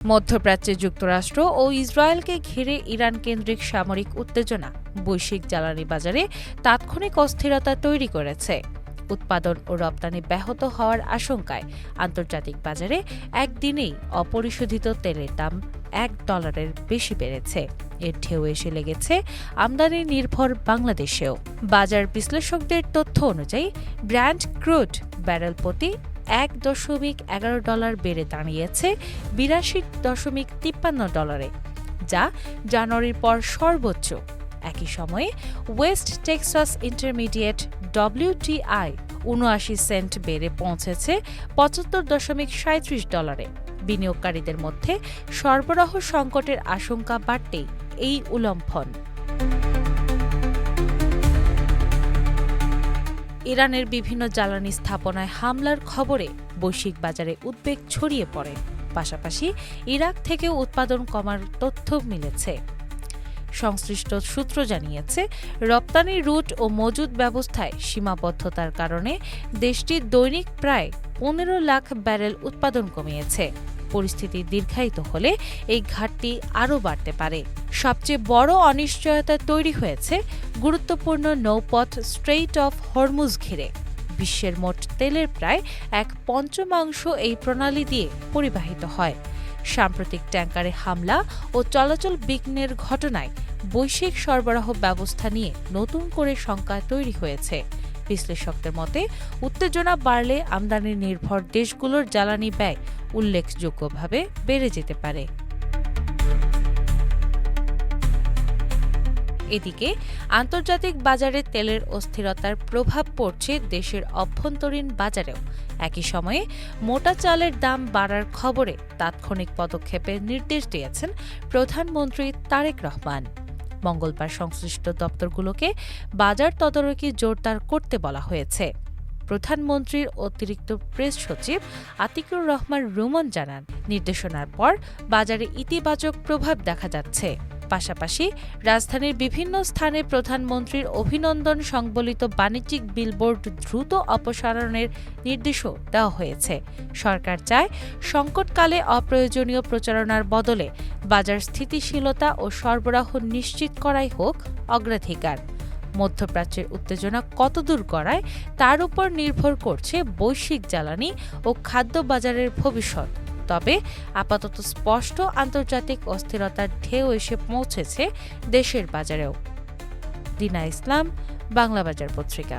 মধ্যপ্রাচ্যে যুক্তরাষ্ট্র ও ইসরায়েলকে ঘিরে ইরান কেন্দ্রিক সামরিক উত্তেজনা বৈশ্বিক জ্বালানি বাজারে তাৎক্ষণিক অস্থিরতা তৈরি করেছে। উৎপাদন ও রপ্তানি ব্যাহত হওয়ার আশঙ্কায় আন্তর্জাতিক বাজারে একদিনেই অপরিশোধিত তেলের দাম $1 বেশি বেড়েছে। এর ঢেউ এসে লেগেছে আমদানি নির্ভর বাংলাদেশেও। বাজার বিশ্লেষকদের তথ্য অনুযায়ী ব্র্যান্ড ক্রুড ব্যারেল প্রতি $1.11 বেড়ে দাঁড়িয়েছে $82.53, যা জানুয়ারির পর সর্বোচ্চ। একই সময়ে West Texas Intermediate WTI 79 cent বেড়ে পৌঁছেছে $75.37। বিনিয়োগকারীদের মধ্যে সরবরাহ সংকটের আশঙ্কা বাড়তেই এই উল্লম্ফন। ইরানের বিভিন্ন জ্বালানি স্থাপনায় হামলার খবরে বৈশ্বিক বাজারে উদ্বেগ ছড়িয়ে পড়ে। পাশাপাশি ইরাক থেকেও উৎপাদন কমার তথ্য মিলেছে। সংশ্লিষ্ট সূত্র জানিয়েছে, রপ্তানি রুট ও মজুদ ব্যবস্থায় সীমাবদ্ধতার কারণে দেশটির দৈনিক প্রায় 15 লাখ ব্যারেল উৎপাদন কমিয়েছে। পরিস্থিতি দীর্ঘায়িত হলে এই ঘাটতি আরও বাড়তে পারে। সবচেয়ে বড় অনিশ্চয়তা তৈরি হয়েছে গুরুত্বপূর্ণ নৌপথ স্ট্রেইট অফ হরমুজ ঘিরে। বিশ্বের মোট তেলের প্রায় 1/5 এই প্রণালী দিয়ে পরিবাহিত হয়। সাম্প্রতিক ট্যাঙ্কারে হামলা ও চলাচল বিঘ্নের ঘটনায় বৈশ্বিক সরবরাহ ব্যবস্থা নিয়ে নতুন করে শঙ্কা তৈরি হয়েছে। বিশ্লেষকদের মতে, উত্তেজনা বাড়লে আমদানি নির্ভর দেশগুলোর জ্বালানি ব্যয় উল্লেখযোগ্যভাবে বেড়ে যেতে পারে। এদিকে আন্তর্জাতিক বাজারে তেলের অস্থিরতার প্রভাব পড়ছে দেশের অভ্যন্তরীণ বাজারেও। একই সময়ে মোটা চালের দাম বাড়ার খবরে তাৎক্ষণিক পদক্ষেপের নির্দেশ দিয়েছেন প্রধানমন্ত্রী তারেক রহমান। মঙ্গলবার সংশ্লিষ্ট দপ্তরগুলোকে বাজার তদারকি জোরদার করতে বলা হয়েছে। প্রধানমন্ত্রীর অতিরিক্ত প্রেস সচিব আতিকুর রহমান রুমন জানান, নির্দেশনার পর বাজারে ইতিবাচক প্রভাব দেখা যাচ্ছে। পাশাপাশি রাজধানীর বিভিন্ন স্থানে প্রধানমন্ত্রীর অভিনন্দন সংবলিত বাণিজ্যিক বিলবোর্ড দ্রুত অপসারণের নির্দেশও দেওয়া হয়েছে। সরকার চায় সংকটকালে অপ্রয়োজনীয় প্রচারণার বদলে বাজার স্থিতিশীলতা ও সরবরাহ নিশ্চিত করাই হোক অগ্রাধিকার। মধ্যপ্রাচ্যের উত্তেজনা কতদূর গড়ায় তার উপর নির্ভর করছে বৈশ্বিক জ্বালানি ও খাদ্য বাজারের ভবিষ্যৎ। তবে আপাতত স্পষ্ট আন্তর্জাতিক অস্থিরতার ঢেউ এসে পৌঁছেছে দেশের বাজারেও। দিনা ইসলাম, বাংলা বাজার পত্রিকা।